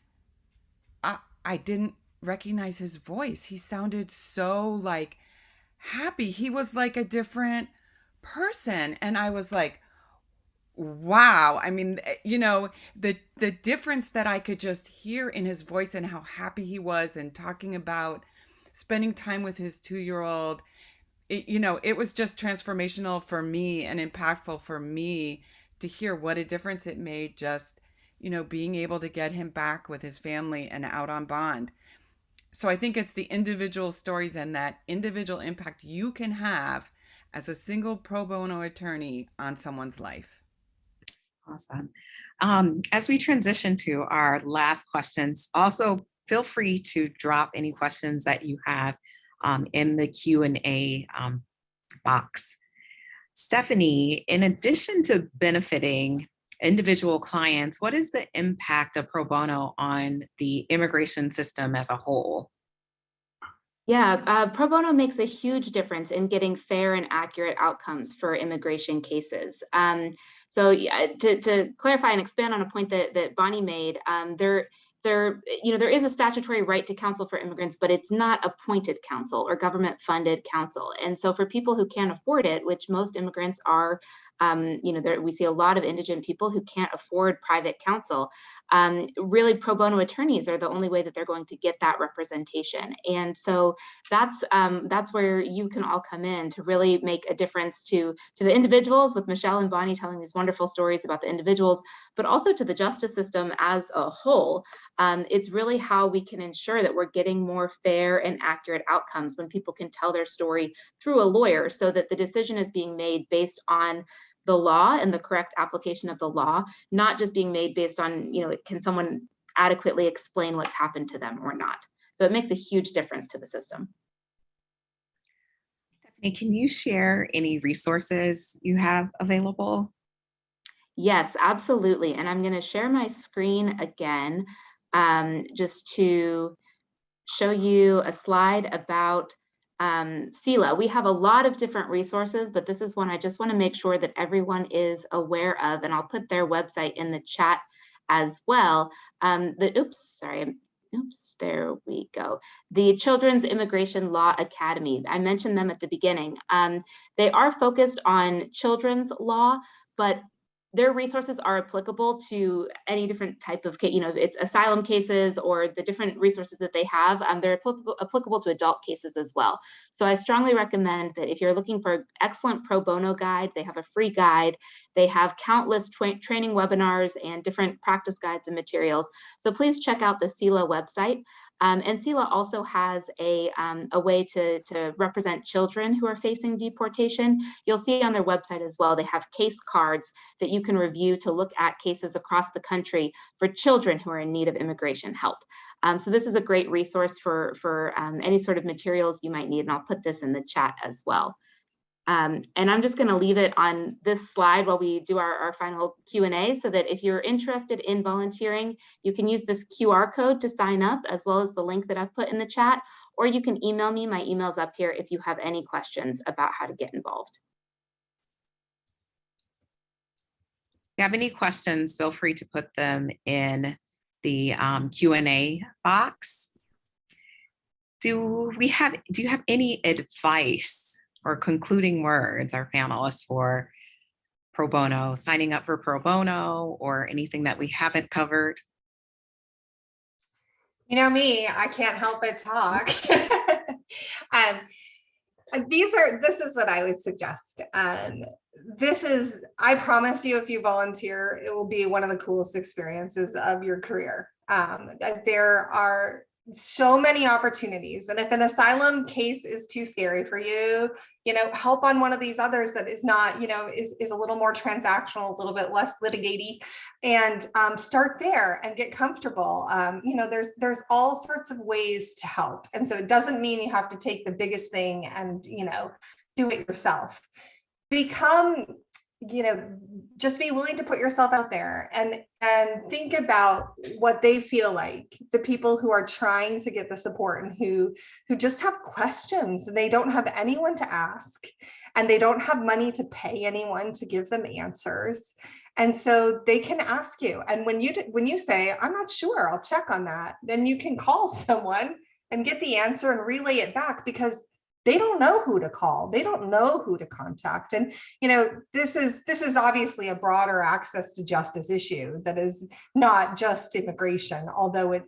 I didn't recognize his voice. He sounded so like happy. He was like a different person. And I was like, wow. I mean, you know, the difference that I could just hear in his voice and how happy he was, and talking about spending time with his 2-year-old, you know, it was just transformational for me and impactful for me to hear what a difference it made, just, you know, being able to get him back with his family and out on bond. So I think it's the individual stories and that individual impact you can have as a single pro bono attorney on someone's life. Awesome. As we transition to our last questions, also feel free to drop any questions that you have in the Q&A box. Stephanie, in addition to benefiting individual clients, what is the impact of pro bono on the immigration system as a whole? Yeah, pro bono makes a huge difference in getting fair and accurate outcomes for immigration cases. So to clarify and expand on a point that Bonnie made, there is a statutory right to counsel for immigrants, but it's not appointed counsel or government funded counsel. And so for people who can't afford it, which most immigrants are, we see a lot of indigent people who can't afford private counsel. Really, pro bono attorneys are the only way that they're going to get that representation. And so that's where you can all come in to really make a difference to the individuals, with Michelle and Bonnie telling these wonderful stories about the individuals, but also to the justice system as a whole. It's really how we can ensure that we're getting more fair and accurate outcomes when people can tell their story through a lawyer, so that the decision is being made based on the law and the correct application of the law, not just being made based on, can someone adequately explain what's happened to them or not. So it makes a huge difference to the system. Stephanie, can you share any resources you have available? Yes, absolutely. And I'm going to share my screen again just to show you a slide about CELA. We have a lot of different resources, but this is one I just want to make sure that everyone is aware of, and I'll put their website in the chat as well. There we go. The Children's Immigration Law Academy. I mentioned them at the beginning. They are focused on children's law, but their resources are applicable to any different type of case, it's asylum cases or the different resources that they have. They're applicable to adult cases as well. So I strongly recommend that if you're looking for an excellent pro bono guide, they have a free guide. They have countless training webinars and different practice guides and materials. So please check out the CELA website. And CELA also has a way to represent children who are facing deportation. You'll see on their website as well, they have case cards that you can review to look at cases across the country for children who are in need of immigration help. So this is a great resource for any sort of materials you might need, and I'll put this in the chat as well. And I'm just going to leave it on this slide while we do our final Q&A, so that if you're interested in volunteering, you can use this QR code to sign up, as well as the link that I've put in the chat, or you can email me. My email's up here if you have any questions about how to get involved. If you have any questions, feel free to put them in the Q&A box. Do you have any advice or concluding words, our panelists, for pro bono, signing up for pro bono, or anything that we haven't covered? You know me, I can't help but talk. This is what I would suggest. I promise you, if you volunteer, it will be one of the coolest experiences of your career. There are so many opportunities. And if an asylum case is too scary for you, help on one of these others that is not, is a little more transactional, a little bit less litigatey, and start there and get comfortable. There's all sorts of ways to help. And so it doesn't mean you have to take the biggest thing and, do it yourself. Just be willing to put yourself out there and think about what they feel like, the people who are trying to get the support and who just have questions and they don't have anyone to ask and they don't have money to pay anyone to give them answers. And so they can ask you. And when you say, I'm not sure, I'll check on that, then you can call someone and get the answer and relay it back, because they don't know who to call. They don't know who to contact. And, this is obviously a broader access to justice issue that is not just immigration, although it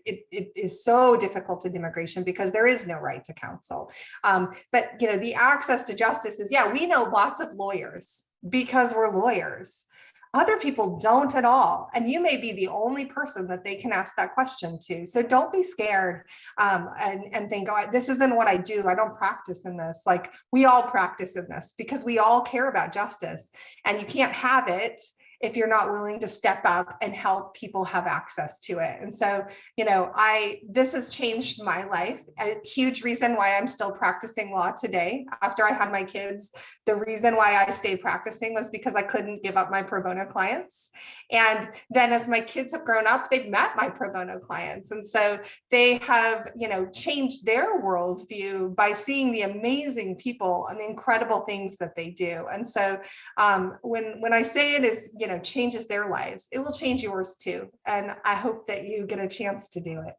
is so difficult in immigration because there is no right to counsel. But, the access to justice is, we know lots of lawyers because we're lawyers. Other people don't at all. And you may be the only person that they can ask that question to. So don't be scared and think, oh, this isn't what I do. I don't practice in this. Like, we all practice in this because we all care about justice. And you can't have it if you're not willing to step up and help people have access to it. And so, this has changed my life. A huge reason why I'm still practicing law today after I had my kids. The reason why I stayed practicing was because I couldn't give up my pro bono clients. And then as my kids have grown up, they've met my pro bono clients. And so they have, changed their worldview by seeing the amazing people and the incredible things that they do. And so when I say it is, changes their lives, it will change yours too. And I hope that you get a chance to do it.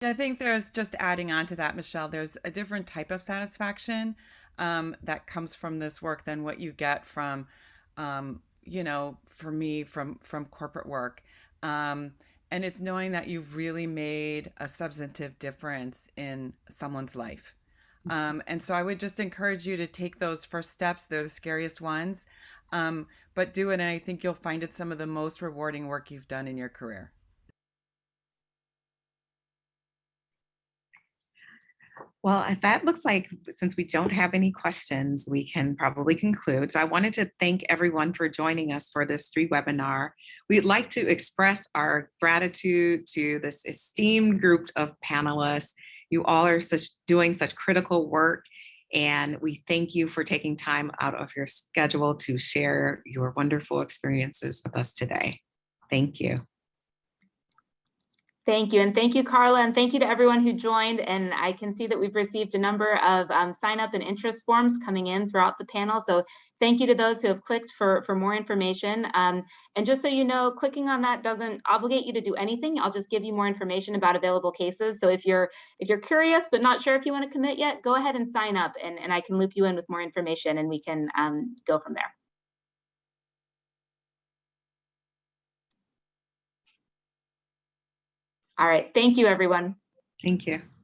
I think there's, just adding on to that, Michelle, there's a different type of satisfaction that comes from this work than what you get from, for me, from corporate work. And it's knowing that you've really made a substantive difference in someone's life. And so I would just encourage you to take those first steps. They're the scariest ones, but do it. And I think you'll find it some of the most rewarding work you've done in your career. Well, that looks like, since we don't have any questions, we can probably conclude. So I wanted to thank everyone for joining us for this free webinar. We'd like to express our gratitude to this esteemed group of panelists. You all are doing such critical work, and we thank you for taking time out of your schedule to share your wonderful experiences with us today. Thank you. Thank you. And thank you, Carla. And thank you to everyone who joined. And I can see that we've received a number of sign up and interest forms coming in throughout the panel. So thank you to those who have clicked for more information. And just so you know, clicking on that doesn't obligate you to do anything. I'll just give you more information about available cases. So if you're curious, but not sure if you want to commit yet, go ahead and sign up, and I can loop you in with more information, and we can go from there. All right. Thank you, everyone. Thank you.